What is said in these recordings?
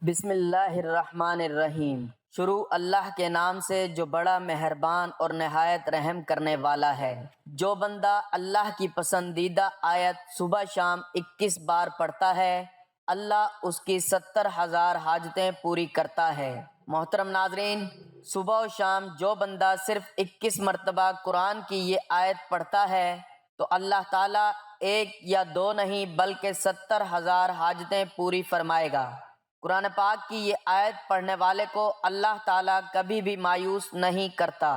بسم اللہ الرحمن الرحیم۔ شروع اللہ کے نام سے جو بڑا مہربان اور نہایت رحم کرنے والا ہے۔ جو بندہ اللہ کی پسندیدہ آیت صبح شام 21 بار پڑھتا ہے، اللہ اس کی 70,000 حاجتیں پوری کرتا ہے۔ محترم ناظرین، صبح و شام جو بندہ صرف 21 مرتبہ قرآن کی یہ آیت پڑھتا ہے تو اللہ تعالیٰ ایک یا دو نہیں بلکہ 70,000 حاجتیں پوری فرمائے گا۔ قرآن پاک کی یہ آیت پڑھنے والے کو اللہ تعالیٰ کبھی بھی مایوس نہیں کرتا۔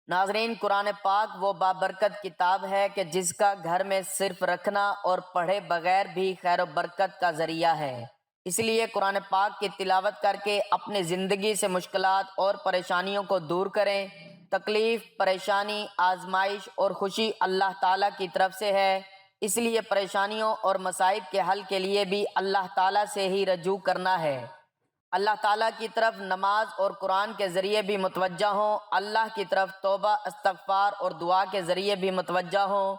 ناظرین، قرآن پاک وہ بابرکت کتاب ہے کہ جس کا گھر میں صرف رکھنا اور پڑھے بغیر بھی خیر و برکت کا ذریعہ ہے۔ اس لیے قرآن پاک کی تلاوت کر کے اپنی زندگی سے مشکلات اور پریشانیوں کو دور کریں۔ تکلیف، پریشانی، آزمائش اور خوشی اللہ تعالیٰ کی طرف سے ہے، اس لیے پریشانیوں اور مصائب کے حل کے لیے بھی اللہ تعالیٰ سے ہی رجوع کرنا ہے۔ اللہ تعالیٰ کی طرف نماز اور قرآن کے ذریعے بھی متوجہ ہوں، اللہ کی طرف توبہ، استغفار اور دعا کے ذریعے بھی متوجہ ہوں،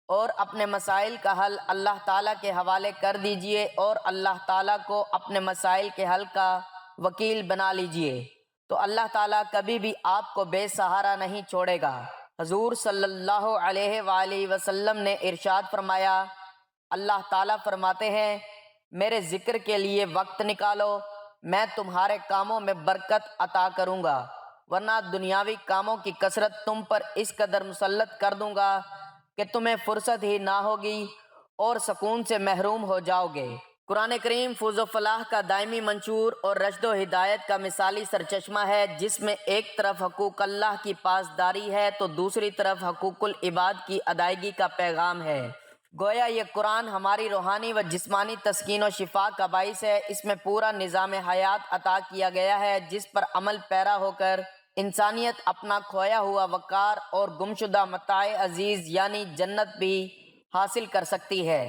اور اپنے مسائل کا حل اللہ تعالیٰ کے حوالے کر دیجئے اور اللہ تعالیٰ کو اپنے مسائل کے حل کا وکیل بنا لیجئے، تو اللہ تعالیٰ کبھی بھی آپ کو بے سہارا نہیں چھوڑے گا۔ حضور صلی اللہ علیہ وآلہ وسلم نے ارشاد فرمایا، اللہ تعالیٰ فرماتے ہیں، میرے ذکر کے لیے وقت نکالو، میں تمہارے کاموں میں برکت عطا کروں گا، ورنہ دنیاوی کاموں کی کثرت تم پر اس قدر مسلط کر دوں گا کہ تمہیں فرصت ہی نہ ہوگی اور سکون سے محروم ہو جاؤ گے۔ قرآن کریم فوز و فلاح کا دائمی منشور اور رشد و ہدایت کا مثالی سرچشمہ ہے، جس میں ایک طرف حقوق اللہ کی پاسداری ہے تو دوسری طرف حقوق العباد کی ادائیگی کا پیغام ہے۔ گویا یہ قرآن ہماری روحانی و جسمانی تسکین و شفا کا باعث ہے۔ اس میں پورا نظام حیات عطا کیا گیا ہے جس پر عمل پیرا ہو کر انسانیت اپنا کھویا ہوا وقار اور گمشدہ متاع عزیز یعنی جنت بھی حاصل کر سکتی ہے۔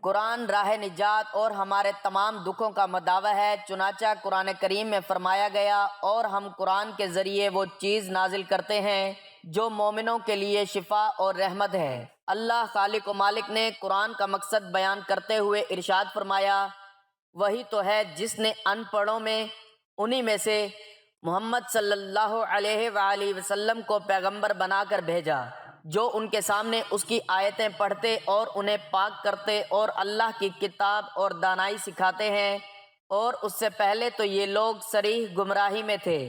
قرآن راہ نجات اور ہمارے تمام دکھوں کا مداوع ہے، چنانچہ قرآن کریم میں فرمایا گیا، اور ہم قرآن کے ذریعے وہ چیز نازل کرتے ہیں جو مومنوں کے لیے شفا اور رحمت ہے۔ اللہ خالق و مالک نے قرآن کا مقصد بیان کرتے ہوئے ارشاد فرمایا، وہی تو ہے جس نے ان پڑھوں میں انہی میں سے محمد صلی اللہ علیہ وآلہ وسلم کو پیغمبر بنا کر بھیجا، جو ان کے سامنے اس کی آیتیں پڑھتے اور انہیں پاک کرتے اور اللہ کی کتاب اور دانائی سکھاتے ہیں، اور اس سے پہلے تو یہ لوگ صریح گمراہی میں تھے۔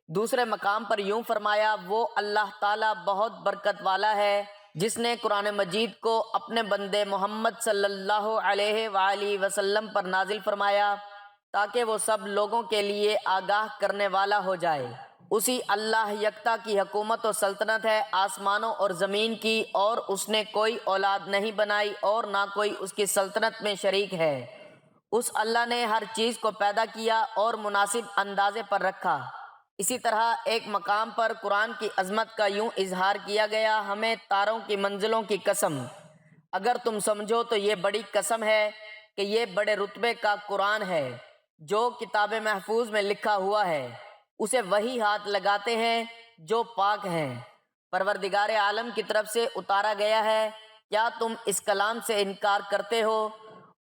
دوسرے مقام پر یوں فرمایا، وہ اللہ تعالیٰ بہت برکت والا ہے جس نے قرآن مجید کو اپنے بندے محمد صلی اللہ علیہ وآلہ وسلم پر نازل فرمایا تاکہ وہ سب لوگوں کے لیے آگاہ کرنے والا ہو جائے۔ اسی اللہ یکتا کی حکومت و سلطنت ہے آسمانوں اور زمین کی، اور اس نے کوئی اولاد نہیں بنائی اور نہ کوئی اس کی سلطنت میں شریک ہے۔ اس اللہ نے ہر چیز کو پیدا کیا اور مناسب اندازے پر رکھا۔ اسی طرح ایک مقام پر قرآن کی عظمت کا یوں اظہار کیا گیا، ہمیں تاروں کی منزلوں کی قسم، اگر تم سمجھو تو یہ بڑی قسم ہے کہ یہ بڑے رتبے کا قرآن ہے جو کتاب محفوظ میں لکھا ہوا ہے، اسے وہی ہاتھ لگاتے ہیں جو پاک ہیں، پروردگار عالم کی طرف سے اتارا گیا ہے۔ کیا تم اس کلام سے انکار کرتے ہو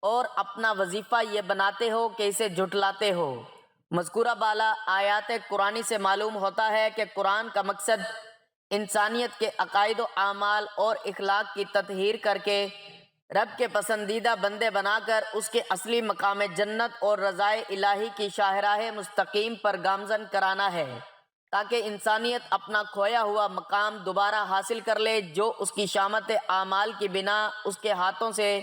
اور اپنا وظیفہ یہ بناتے ہو کہ اسے جھٹلاتے ہو؟ مذکورہ بالا آیات قرآنی سے معلوم ہوتا ہے کہ قرآن کا مقصد انسانیت کے عقائد و اعمال اور اخلاق کی تطہیر کر کے رب کے پسندیدہ بندے بنا کر اس کے اصلی مقام جنت اور رضائے الہی کی شاہراہ مستقیم پر گامزن کرانا ہے، تاکہ انسانیت اپنا کھویا ہوا مقام دوبارہ حاصل کر لے جو اس کی شامت اعمال کی بنا اس کے ہاتھوں سے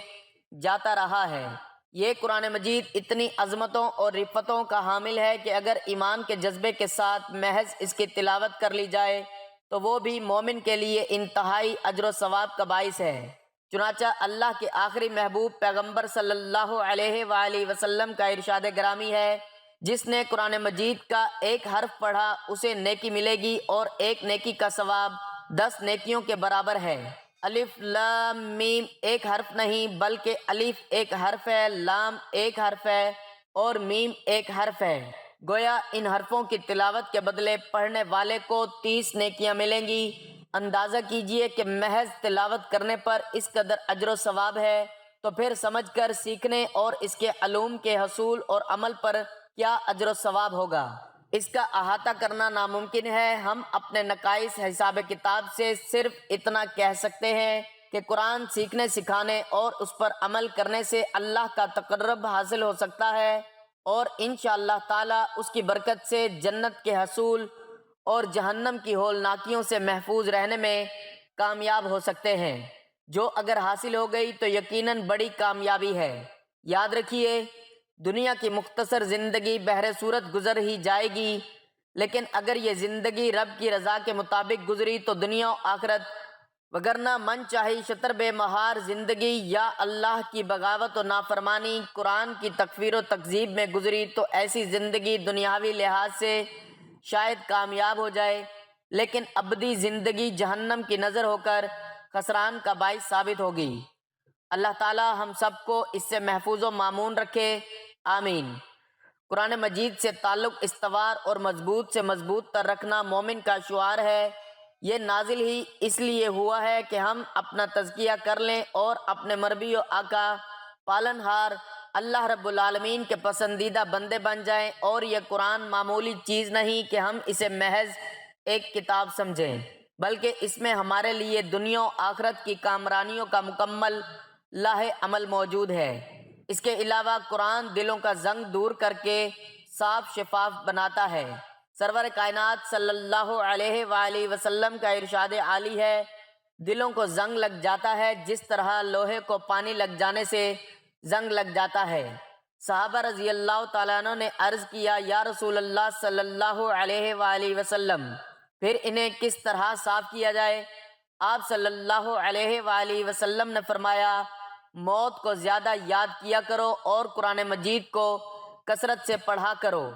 جاتا رہا ہے۔ یہ قرآن مجید اتنی عظمتوں اور رفتوں کا حامل ہے کہ اگر ایمان کے جذبے کے ساتھ محض اس کی تلاوت کر لی جائے تو وہ بھی مومن کے لیے انتہائی اجر و ثواب کا باعث ہے۔ چنانچہ اللہ کے آخری محبوب پیغمبر صلی اللہ علیہ وآلہ وسلم کا ارشاد گرامی ہے، جس نے قرآن مجید کا ایک حرف پڑھا اسے نیکی ملے گی اور ایک نیکی کا ثواب 10 نیکیوں کے برابر ہے۔ الف لام میم ایک حرف نہیں بلکہ الف ایک حرف ہے، لام ایک حرف ہے اور میم ایک حرف ہے۔ گویا ان حرفوں کی تلاوت کے بدلے پڑھنے والے کو 30 نیکیاں ملیں گی۔ اندازہ کیجئے کہ محض تلاوت کرنے پر اس قدر اجر و ثواب ہے، تو پھر سمجھ کر سیکھنے اور اس کے علوم کے حصول اور عمل پر کیا اجر و ثواب ہوگا؟ اس کا احاطہ کرنا ناممکن ہے۔ ہم اپنے نقائص حساب کتاب سے صرف اتنا کہہ سکتے ہیں کہ قرآن سیکھنے سکھانے اور اس پر عمل کرنے سے اللہ کا تقرب حاصل ہو سکتا ہے، اور انشاءاللہ تعالی اس کی برکت سے جنت کے حصول اور جہنم کی ہولناکیوں سے محفوظ رہنے میں کامیاب ہو سکتے ہیں، جو اگر حاصل ہو گئی تو یقیناً بڑی کامیابی ہے۔ یاد رکھیے، دنیا کی مختصر زندگی بہر صورت گزر ہی جائے گی، لیکن اگر یہ زندگی رب کی رضا کے مطابق گزری تو دنیا و آخرت، وگرنہ من چاہی شطر بے مہار زندگی یا اللہ کی بغاوت و نافرمانی، قرآن کی تکفیر و تکذیب میں گزری تو ایسی زندگی دنیاوی لحاظ سے شاید کامیاب ہو جائے، لیکن ابدی زندگی جہنم کی نظر ہو کر خسران کا باعث ثابت ہوگی۔ اللہ تعالی ہم سب کو اس سے محفوظ و مامون رکھے، آمین۔ قرآن مجید سے تعلق استوار اور مضبوط سے مضبوط تر رکھنا مومن کا شعار ہے۔ یہ نازل ہی اس لیے ہوا ہے کہ ہم اپنا تزکیہ کر لیں اور اپنے مربی و آقا پالنہار اللہ رب العالمین کے پسندیدہ بندے بن جائیں، اور یہ قرآن معمولی چیز نہیں کہ ہم اسے محض ایک کتاب سمجھیں، بلکہ اس میں ہمارے لیے دنیا و آخرت کی کامرانیوں کا مکمل لاہ عمل موجود ہے۔ اس کے علاوہ قرآن دلوں کا زنگ دور کر کے صاف شفاف بناتا ہے۔ سرور کائنات صلی اللہ علیہ وآلہ وسلم کا ارشاد عالی ہے، دلوں کو زنگ لگ جاتا ہے جس طرح لوہے کو پانی لگ جانے سے زنگ لگ جاتا ہے۔ صحابہ رضی اللہ تعالیٰ عنہ نے عرض کیا، یا رسول اللہ صلی اللہ علیہ وآلہ وسلم، پھر انہیں کس طرح صاف کیا جائے؟ آپ صلی اللہ علیہ وآلہ وسلم نے فرمایا، موت کو زیادہ یاد کیا کرو اور قرآن مجید کو کثرت سے پڑھا کرو۔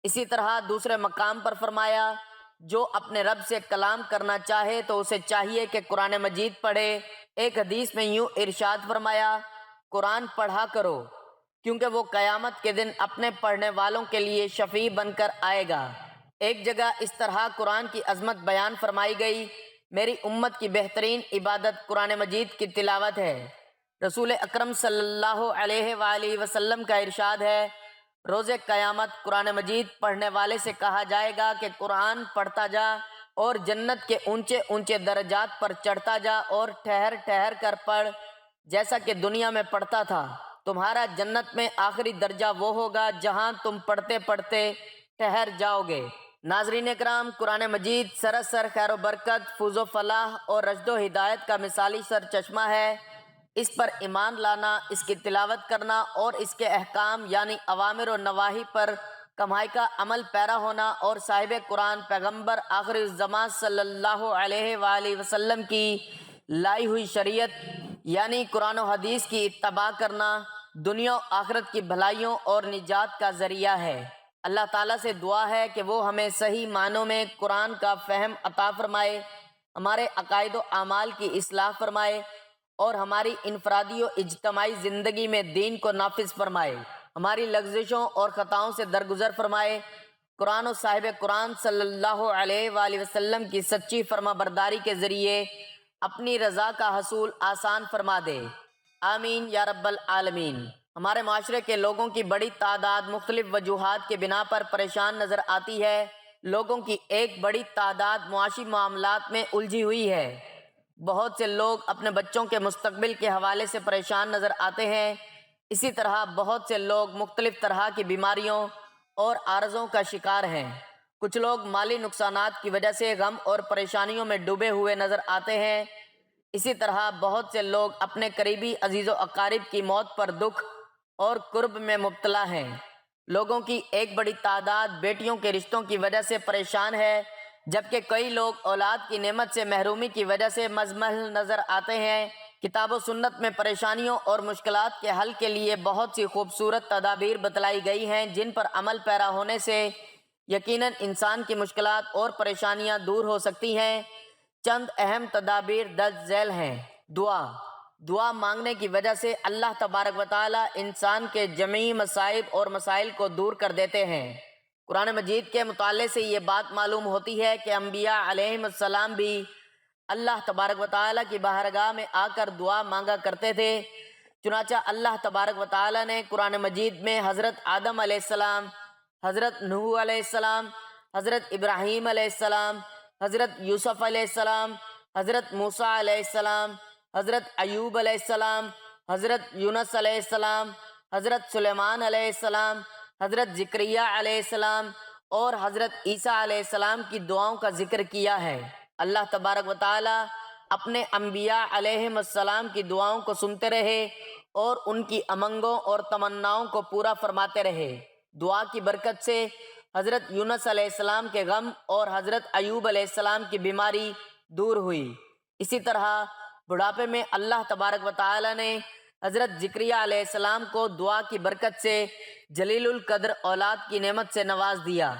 اسی طرح دوسرے مقام پر فرمایا، جو اپنے رب سے کلام کرنا چاہے تو اسے چاہیے کہ قرآن مجید پڑھے۔ ایک حدیث میں یوں ارشاد فرمایا، قرآن پڑھا کرو کیونکہ وہ قیامت کے دن اپنے پڑھنے والوں کے لیے شفیع بن کر آئے گا۔ ایک جگہ اس طرح قرآن کی عظمت بیان فرمائی گئی، میری امت کی بہترین عبادت قرآن مجید کی تلاوت ہے۔ رسول اکرم صلی اللہ علیہ وآلہ وسلم کا ارشاد ہے، روز قیامت قرآن مجید پڑھنے والے سے کہا جائے گا کہ قرآن پڑھتا جا اور جنت کے اونچے اونچے درجات پر چڑھتا جا، اور ٹھہر ٹھہر کر پڑھ جیسا کہ دنیا میں پڑھتا تھا۔ تمہارا جنت میں آخری درجہ وہ ہوگا جہاں تم پڑھتے پڑھتے ٹھہر جاؤ گے۔ ناظرین اکرام، قرآن مجید سراسر خیر و برکت، فوز و فلاح اور رشد و ہدایت کا مثالی سر چشمہ ہے۔ اس پر ایمان لانا، اس کی تلاوت کرنا اور اس کے احکام یعنی اوامر و نواہی پر کمائی کا عمل پیرا ہونا، اور صاحب قرآن پیغمبر آخر الزمان صلی اللہ علیہ وآلہ وسلم کی لائی ہوئی شریعت یعنی قرآن و حدیث کی اتباع کرنا دنیا و آخرت کی بھلائیوں اور نجات کا ذریعہ ہے۔ اللہ تعالیٰ سے دعا ہے کہ وہ ہمیں صحیح معنوں میں قرآن کا فہم عطا فرمائے، ہمارے عقائد و اعمال کی اصلاح فرمائے، اور ہماری انفرادی و اجتماعی زندگی میں دین کو نافذ فرمائے، ہماری لغزشوں اور خطاؤں سے درگزر فرمائے، قرآن و صاحب قرآن صلی اللہ علیہ وآلہ وسلم کی سچی فرما برداری کے ذریعے اپنی رضا کا حصول آسان فرما دے، آمین یا رب العالمین۔ ہمارے معاشرے کے لوگوں کی بڑی تعداد مختلف وجوہات کے بنا پر پریشان نظر آتی ہے۔ لوگوں کی ایک بڑی تعداد معاشی معاملات میں الجھی ہوئی ہے۔ بہت سے لوگ اپنے بچوں کے مستقبل کے حوالے سے پریشان نظر آتے ہیں۔ اسی طرح بہت سے لوگ مختلف طرح کی بیماریوں اور عارضوں کا شکار ہیں۔ کچھ لوگ مالی نقصانات کی وجہ سے غم اور پریشانیوں میں ڈوبے ہوئے نظر آتے ہیں۔ اسی طرح بہت سے لوگ اپنے قریبی عزیز و اقارب کی موت پر دکھ اور کرب میں مبتلا ہیں۔ لوگوں کی ایک بڑی تعداد بیٹیوں کے رشتوں کی وجہ سے پریشان ہے، جبکہ کئی لوگ اولاد کی نعمت سے محرومی کی وجہ سے مزمحل نظر آتے ہیں۔ کتاب و سنت میں پریشانیوں اور مشکلات کے حل کے لیے بہت سی خوبصورت تدابیر بتلائی گئی ہیں، جن پر عمل پیرا ہونے سے یقیناً انسان کی مشکلات اور پریشانیاں دور ہو سکتی ہیں۔ چند اہم تدابیر درج ذیل ہیں۔ دعا مانگنے کی وجہ سے اللہ تبارک و تعالی انسان کے جمیع مصائب اور مسائل کو دور کر دیتے ہیں۔ قرآن مجید کے مطالعے سے یہ بات معلوم ہوتی ہے کہ انبیاء علیہم السلام بھی اللہ تبارک و تعالی کی بارگاہ میں آ کر دعا مانگا کرتے تھے۔ چنانچہ اللہ تبارک و تعالی نے قرآن مجید میں حضرت آدم علیہ السلام، حضرت نوح علیہ السلام، حضرت ابراہیم علیہ السلام، حضرت یوسف علیہ السلام، حضرت موسیٰ علیہ السلام، حضرت ایوب علیہ السلام، حضرت یونس علیہ السلام، حضرت سلیمان علیہ السلام، حضرت زکریا علیہ السلام اور حضرت عیسیٰ علیہ السلام کی دعاؤں کا ذکر کیا ہے۔ اللہ تبارک و تعالی اپنے انبیاء علیہم السلام کی دعاؤں کو سنتے رہے اور ان کی امنگوں اور تمناؤں کو پورا فرماتے رہے۔ دعا کی برکت سے حضرت یونس علیہ السلام کے غم اور حضرت ایوب علیہ السلام کی بیماری دور ہوئی۔ اسی طرح بڑھاپے میں اللہ تبارک و تعالی نے حضرت زکریا علیہ السلام کو دعا کی برکت سے جلیل القدر اولاد کی نعمت سے نواز دیا۔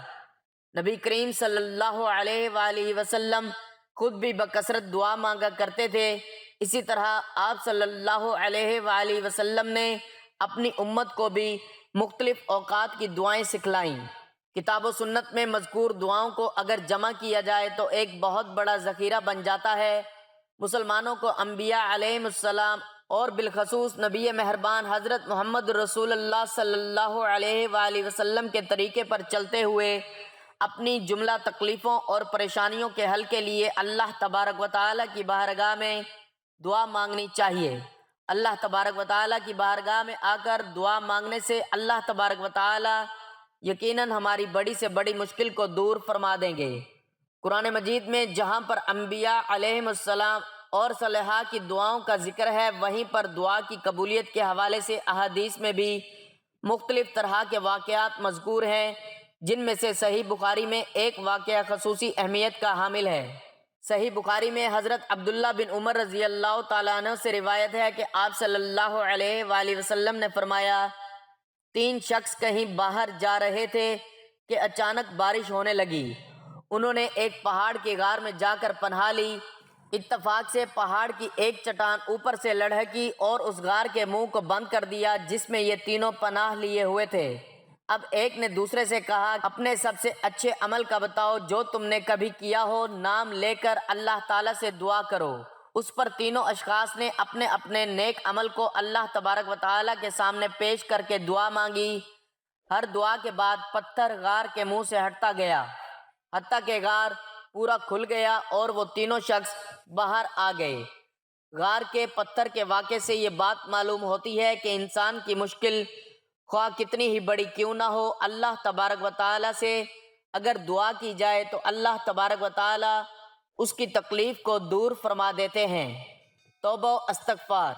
نبی کریم صلی اللہ علیہ وآلہ وسلم خود بھی بکثرت دعا مانگا کرتے تھے۔ اسی طرح آپ صلی اللہ علیہ وآلہ وسلم نے اپنی امت کو بھی مختلف اوقات کی دعائیں سکھلائیں۔ کتاب و سنت میں مذکور دعاؤں کو اگر جمع کیا جائے تو ایک بہت بڑا ذخیرہ بن جاتا ہے۔ مسلمانوں کو انبیاء علیہم السلام اور بالخصوص نبی مہربان حضرت محمد رسول اللہ صلی اللہ علیہ وآلہ وسلم کے طریقے پر چلتے ہوئے اپنی جملہ تکلیفوں اور پریشانیوں کے حل کے لیے اللہ تبارک و تعالیٰ کی بارگاہ میں دعا مانگنی چاہیے۔ اللہ تبارک و تعالیٰ کی بارگاہ میں آ کر دعا مانگنے سے اللہ تبارک و تعالیٰ یقیناً ہماری بڑی سے بڑی مشکل کو دور فرما دیں گے۔ قرآن مجید میں جہاں پر انبیاء علیہم السلام اور صالحہ کی دعاؤں کا ذکر ہے، وہیں پر دعا کی قبولیت کے حوالے سے احادیث میں بھی مختلف طرح کے واقعات مذکور ہیں، جن میں سے صحیح بخاری میں ایک واقعہ خصوصی اہمیت کا حامل ہے۔ صحیح بخاری میں حضرت عبداللہ بن عمر رضی اللہ تعالیٰ عنہ سے روایت ہے کہ آپ صلی اللہ علیہ وآلہ وسلم نے فرمایا، 3 شخص کہیں باہر جا رہے تھے کہ اچانک بارش ہونے لگی۔ انہوں نے ایک پہاڑ کی غار میں جا کر پناہ لی۔ اتفاق سے پہاڑ کی ایک چٹان اوپر سے لڑھکی اور اس غار کے منہ کو بند کر دیا جس میں یہ تینوں پناہ لیے ہوئے تھے۔ اب ایک نے دوسرے سے کہا، اپنے سب سے اچھے عمل کا بتاؤ جو تم نے کبھی کیا ہو، نام لے کر اللہ تعالیٰ سے دعا کرو۔ اس پر تینوں اشخاص نے اپنے اپنے نیک عمل کو اللہ تبارک و تعالیٰ کے سامنے پیش کر کے دعا مانگی۔ ہر دعا کے بعد پتھر غار کے منہ سے ہٹتا گیا، حتیٰ کہ غار پورا کھل گیا اور وہ تینوں شخص باہر آ گئے۔ غار کے پتھر کے واقعے سے یہ بات معلوم ہوتی ہے کہ انسان کی مشکل خواہ کتنی ہی بڑی کیوں نہ ہو، اللہ تبارک و تعالیٰ سے اگر دعا کی جائے تو اللہ تبارک و تعالیٰ اس کی تکلیف کو دور فرما دیتے ہیں۔ توبہ و استغفار۔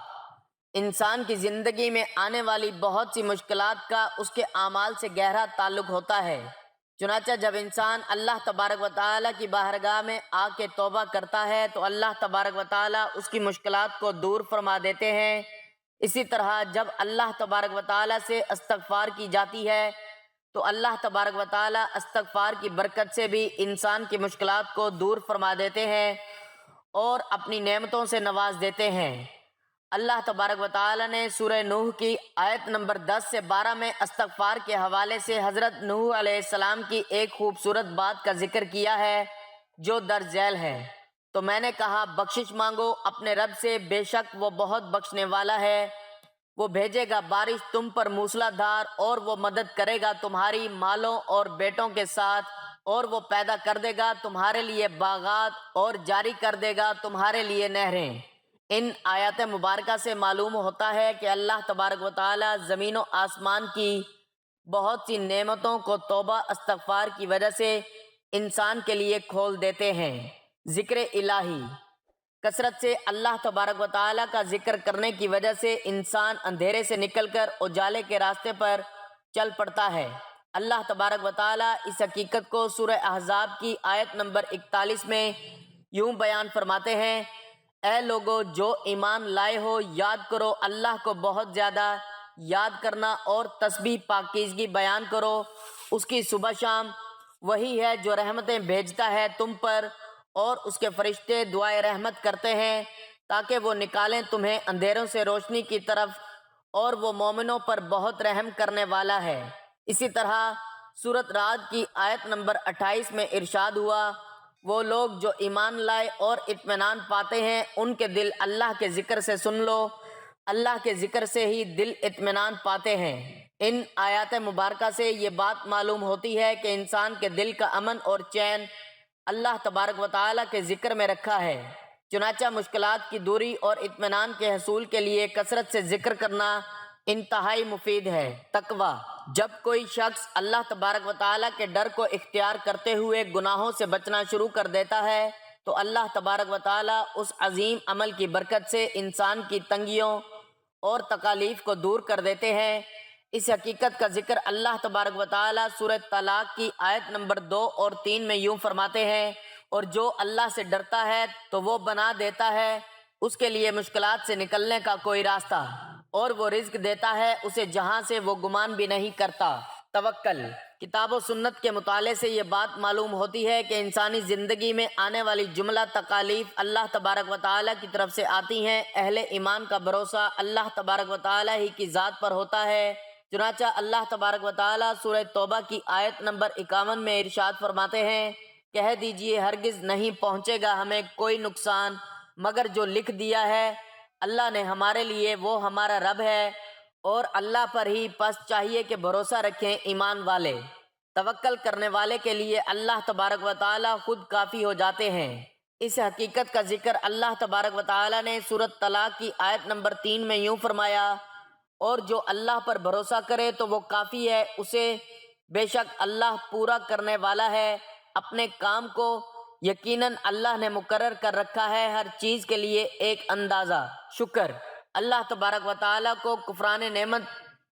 انسان کی زندگی میں آنے والی بہت سی مشکلات کا اس کے اعمال سے گہرا تعلق ہوتا ہے، چنانچہ جب انسان اللہ تبارک و تعالیٰ کی بارگاہ میں آ کے توبہ کرتا ہے تو اللہ تبارک و تعالیٰ اس کی مشکلات کو دور فرما دیتے ہیں۔ اسی طرح جب اللہ تبارک و تعالیٰ سے استغفار کی جاتی ہے تو اللہ تبارک و تعالیٰ استغفار کی برکت سے بھی انسان کی مشکلات کو دور فرما دیتے ہیں اور اپنی نعمتوں سے نواز دیتے ہیں۔ اللہ تبارک و تعالیٰ نے سورہ نوح کی آیت نمبر 10 سے 12 میں استغفار کے حوالے سے حضرت نوح علیہ السلام کی ایک خوبصورت بات کا ذکر کیا ہے جو درج ذیل ہے۔ تو میں نے کہا، بخشش مانگو اپنے رب سے، بے شک وہ بہت بخشنے والا ہے۔ وہ بھیجے گا بارش تم پر موسلا دھار اور وہ مدد کرے گا تمہاری مالوں اور بیٹوں کے ساتھ، اور وہ پیدا کر دے گا تمہارے لیے باغات اور جاری کر دے گا تمہارے لیے نہریں۔ ان آیات مبارکہ سے معلوم ہوتا ہے کہ اللہ تبارک و تعالیٰ زمین و آسمان کی بہت سی نعمتوں کو توبہ استغفار کی وجہ سے انسان کے لیے کھول دیتے ہیں۔ ذکر الہی۔ کثرت سے اللہ تبارک و تعالیٰ کا ذکر کرنے کی وجہ سے انسان اندھیرے سے نکل کر اجالے کے راستے پر چل پڑتا ہے۔ اللہ تبارک و تعالیٰ اس حقیقت کو سورہ احزاب کی آیت نمبر 41 میں یوں بیان فرماتے ہیں، اے لوگو جو ایمان لائے ہو، یاد کرو اللہ کو بہت زیادہ یاد کرنا اور تسبیح پاکیزگی بیان کرو اس کی صبح شام۔ وہی ہے جو رحمتیں بھیجتا ہے تم پر اور اس کے فرشتے دعائے رحمت کرتے ہیں تاکہ وہ نکالیں تمہیں اندھیروں سے روشنی کی طرف، اور وہ مومنوں پر بہت رحم کرنے والا ہے۔ اسی طرح سورۃ رعد کی آیت نمبر 28 میں ارشاد ہوا، وہ لوگ جو ایمان لائے اور اطمینان پاتے ہیں ان کے دل اللہ کے ذکر سے سن لو، اللہ کے ذکر سے ہی دل اطمینان پاتے ہیں۔ ان آیات مبارکہ سے یہ بات معلوم ہوتی ہے کہ انسان کے دل کا امن اور چین اللہ تبارک و تعالیٰ کے ذکر میں رکھا ہے۔ چنانچہ مشکلات کی دوری اور اطمینان کے حصول کے لیے کثرت سے ذکر کرنا انتہائی مفید ہے۔ تقویٰ: جب کوئی شخص اللہ تبارک و تعالیٰ کے ڈر کو اختیار کرتے ہوئے گناہوں سے بچنا شروع کر دیتا ہے تو اللہ تبارک و تعالیٰ اس عظیم عمل کی برکت سے انسان کی تنگیوں اور تکالیف کو دور کر دیتے ہیں۔ اس حقیقت کا ذکر اللہ تبارک و تعالیٰ سورہ طلاق کی آیت نمبر 2 اور 3 میں یوں فرماتے ہیں، اور جو اللہ سے ڈرتا ہے تو وہ بنا دیتا ہے اس کے لیے مشکلات سے نکلنے کا کوئی راستہ، اور وہ رزق دیتا ہے اسے جہاں سے وہ گمان بھی نہیں کرتا۔ توکل: کتاب و سنت کے مطالعے سے یہ بات معلوم ہوتی ہے کہ انسانی زندگی میں آنے والی جملہ تکالیف اللہ تبارک و تعالیٰ کی طرف سے آتی ہیں۔ اہل ایمان کا بھروسہ اللہ تبارک و تعالیٰ ہی کی ذات پر ہوتا ہے۔ چنانچہ اللہ تبارک و تعالیٰ سورہ توبہ کی آیت نمبر 51 میں ارشاد فرماتے ہیں، کہہ دیجئے ہرگز نہیں پہنچے گا ہمیں کوئی نقصان مگر جو لکھ دیا ہے اللہ نے ہمارے لیے، وہ ہمارا رب ہے، اور اللہ پر ہی پس چاہیے کہ بھروسہ رکھیں ایمان والے۔ توکل کرنے والے کے لیے اللہ تبارک و تعالیٰ خود کافی ہو جاتے ہیں۔ اس حقیقت کا ذکر اللہ تبارک و تعالیٰ نے سورۃ طلاق کی آیت نمبر 3 میں یوں فرمایا، اور جو اللہ پر بھروسہ کرے تو وہ کافی ہے اسے، بے شک اللہ پورا کرنے والا ہے اپنے کام کو، یقیناً اللہ نے مقرر کر رکھا ہے ہر چیز کے لیے ایک اندازہ۔ شکر: اللہ تبارک و تعالیٰ کو کفران نعمت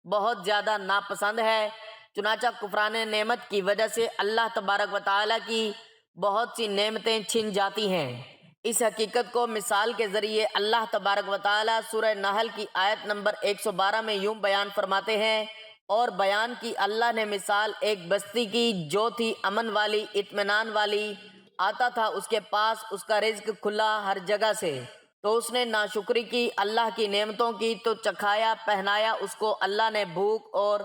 بہت زیادہ ناپسند ہے، چنانچہ کفران نعمت کی وجہ سے اللہ تبارک و تعالیٰ کی بہت سی نعمتیں چھن جاتی ہیں۔ اس حقیقت کو مثال کے ذریعے اللہ تبارک و تعالیٰ سورہ نحل کی آیت نمبر 112 میں یوں بیان فرماتے ہیں، اور بیان کی اللہ نے مثال ایک بستی کی جو تھی امن والی، اطمینان والی، آتا تھا اس کے پاس اس کا رزق کھلا ہر جگہ سے، تو اس نے ناشکری کی اللہ کی نعمتوں کی، تو چکھایا پہنایا اس کو اللہ نے بھوک اور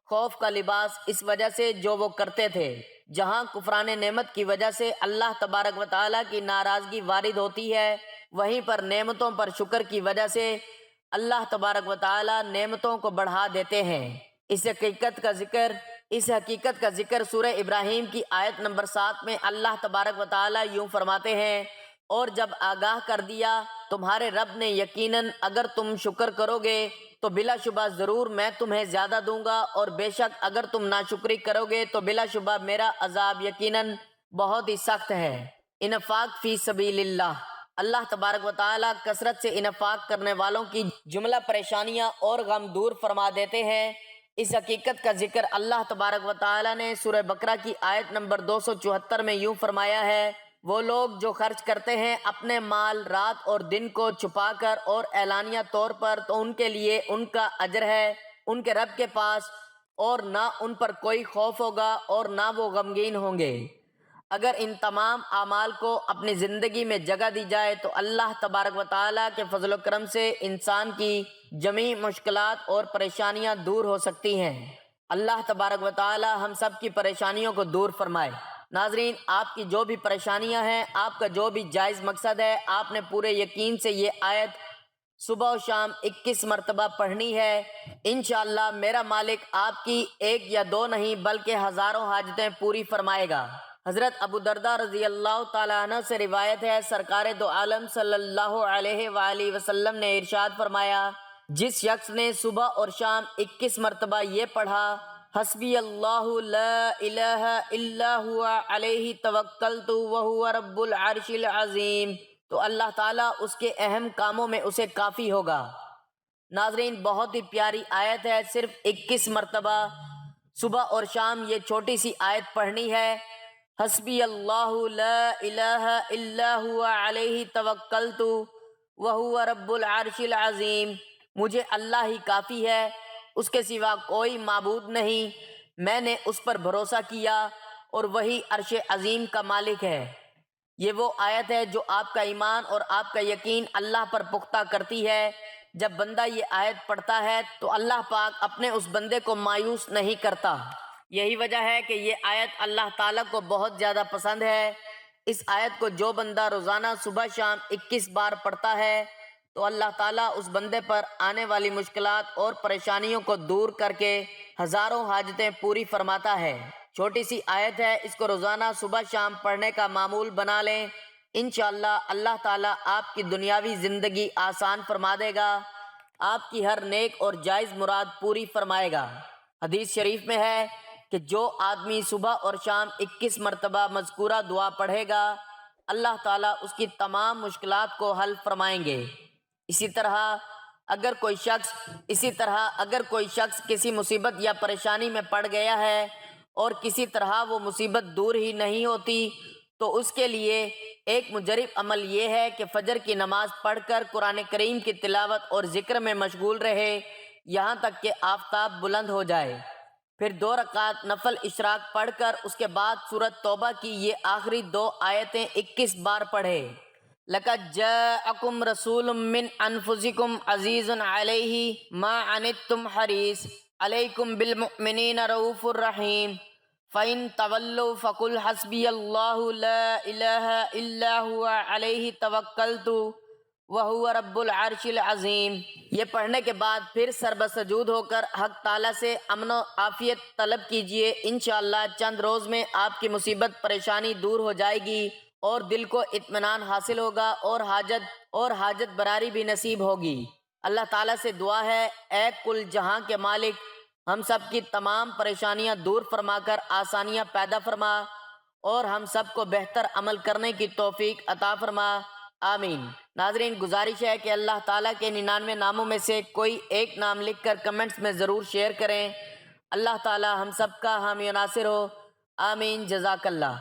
خوف کا لباس اس وجہ سے جو وہ کرتے تھے۔ جہاں کفران نعمت کی وجہ سے اللہ تبارک و تعالیٰ کی ناراضگی وارد ہوتی ہے، وہیں پر نعمتوں پر شکر کی وجہ سے اللہ تبارک و تعالیٰ نعمتوں کو بڑھا دیتے ہیں۔ اس حقیقت کا ذکر سورہ ابراہیم کی آیت نمبر 7 میں اللہ تبارک و تعالیٰ یوں فرماتے ہیں، اور جب آگاہ کر دیا تمہارے رب نے یقیناً اگر تم شکر کرو گے تو بلا شبہ ضرور میں تمہیں زیادہ دوں گا، اور بے شک اگر تم ناشکری کرو گے تو بلا شبہ میرا عذاب یقیناً بہت ہی سخت ہے۔ انفاق فی سبیل اللہ: اللہ تبارک و تعالیٰ کثرت سے انفاق کرنے والوں کی جملہ پریشانیاں اور غم دور فرما دیتے ہیں۔ اس حقیقت کا ذکر اللہ تبارک و تعالیٰ نے سورہ بقرہ کی آیت نمبر 274 میں یوں فرمایا ہے، وہ لوگ جو خرچ کرتے ہیں اپنے مال رات اور دن کو چھپا کر اور اعلانیہ طور پر، تو ان کے لیے ان کا اجر ہے ان کے رب کے پاس، اور نہ ان پر کوئی خوف ہوگا اور نہ وہ غمگین ہوں گے۔ اگر ان تمام اعمال کو اپنی زندگی میں جگہ دی جائے تو اللہ تبارک و تعالیٰ کے فضل و کرم سے انسان کی جمیع مشکلات اور پریشانیاں دور ہو سکتی ہیں۔ اللہ تبارک و تعالیٰ ہم سب کی پریشانیوں کو دور فرمائے۔ ناظرین، آپ کی جو بھی پریشانیاں ہیں، آپ کا جو بھی جائز مقصد ہے، آپ نے پورے یقین سے یہ آیت صبح و شام 21 مرتبہ پڑھنی ہے۔ انشاءاللہ میرا مالک آپ کی ایک یا دو نہیں بلکہ ہزاروں حاجتیں پوری فرمائے گا۔ حضرت ابو درداء رضی اللہ تعالیٰ عنہ سے روایت ہے، سرکار دو عالم صلی اللہ علیہ وآلہ وسلم نے ارشاد فرمایا، جس شخص نے صبح اور شام 21 مرتبہ یہ پڑھا، حسبی اللہ لا الہ الا ہوا علیہ توکلت وہو رب العرش العظیم، تو اللہ تعالیٰ اس کے اہم کاموں میں اسے کافی ہوگا۔ ناظرین، بہت ہی پیاری آیت ہے، صرف 21 مرتبہ صبح اور شام یہ چھوٹی سی آیت پڑھنی ہے، حسبی اللہ لا الہ الا ہوا علیہ توکلت وہو رب العرش العظیم، مجھے اللہ ہی کافی ہے، اس کے سوا کوئی معبود نہیں، میں نے اس پر بھروسہ کیا اور وہی عرش عظیم کا مالک ہے۔ یہ وہ آیت ہے جو آپ کا ایمان اور آپ کا یقین اللہ پر پختہ کرتی ہے۔ جب بندہ یہ آیت پڑھتا ہے تو اللہ پاک اپنے اس بندے کو مایوس نہیں کرتا۔ یہی وجہ ہے کہ یہ آیت اللہ تعالیٰ کو بہت زیادہ پسند ہے۔ اس آیت کو جو بندہ روزانہ صبح شام 21 بار پڑھتا ہے تو اللہ تعالیٰ اس بندے پر آنے والی مشکلات اور پریشانیوں کو دور کر کے ہزاروں حاجتیں پوری فرماتا ہے۔ چھوٹی سی آیت ہے، اس کو روزانہ صبح شام پڑھنے کا معمول بنا لیں، انشاءاللہ اللہ تعالیٰ آپ کی دنیاوی زندگی آسان فرما دے گا، آپ کی ہر نیک اور جائز مراد پوری فرمائے گا۔ حدیث شریف میں ہے کہ جو آدمی صبح اور شام 21 مرتبہ مذکورہ دعا پڑھے گا، اللہ تعالیٰ اس کی تمام مشکلات کو حل فرمائیں گے۔ اسی طرح اگر کوئی شخص کسی مصیبت یا پریشانی میں پڑ گیا ہے اور کسی طرح وہ مصیبت دور ہی نہیں ہوتی، تو اس کے لیے ایک مجرب عمل یہ ہے کہ فجر کی نماز پڑھ کر قرآن کریم کی تلاوت اور ذکر میں مشغول رہے یہاں تک کہ آفتاب بلند ہو جائے، پھر 2 رکعت نفل اشراق پڑھ کر اس کے بعد سورۃ توبہ کی یہ آخری 2 آیتیں 21 بار پڑھے۔ لَقَدْ جَاءَكُمْ رَسُولٌ مِّنْ أَنفُسِكُمْ عَزِيزٌ عَلَيْهِ مَا عَنِتُّمْ حَرِيصٌ عَلَيْكُمْ بِالْمُؤْمِنِينَ رَءُوفٌ رَحِيمٌ فَإِن تَوَلَّوْا فَقُلْ حَسْبِيَ اللَّهُ لَا إِلَٰهَ إِلَّا هُوَ عَلَيْهِ تَوَكَّلْتُ وَهُوَ رَبُّ الْعَرْشِ الْعَظِيمِ۔ یہ پڑھنے کے بعد پھر سر بسجود ہو کر حق تعالیٰ سے امن و عافیت طلب کیجئے، انشاءاللہ چند روز میں آپ کی مصیبت پریشانی دور ہو جائے گی اور دل کو اطمینان حاصل ہوگا اور حاجت براری بھی نصیب ہوگی۔ اللہ تعالیٰ سے دعا ہے، اے کل جہاں کے مالک، ہم سب کی تمام پریشانیاں دور فرما کر آسانیاں پیدا فرما اور ہم سب کو بہتر عمل کرنے کی توفیق عطا فرما، آمین۔ ناظرین، گزارش ہے کہ اللہ تعالیٰ کے 99 ناموں میں سے کوئی ایک نام لکھ کر کمنٹس میں ضرور شیئر کریں۔ اللہ تعالیٰ ہم سب کا حامی و ناصر ہو، آمین۔ جزاک اللہ۔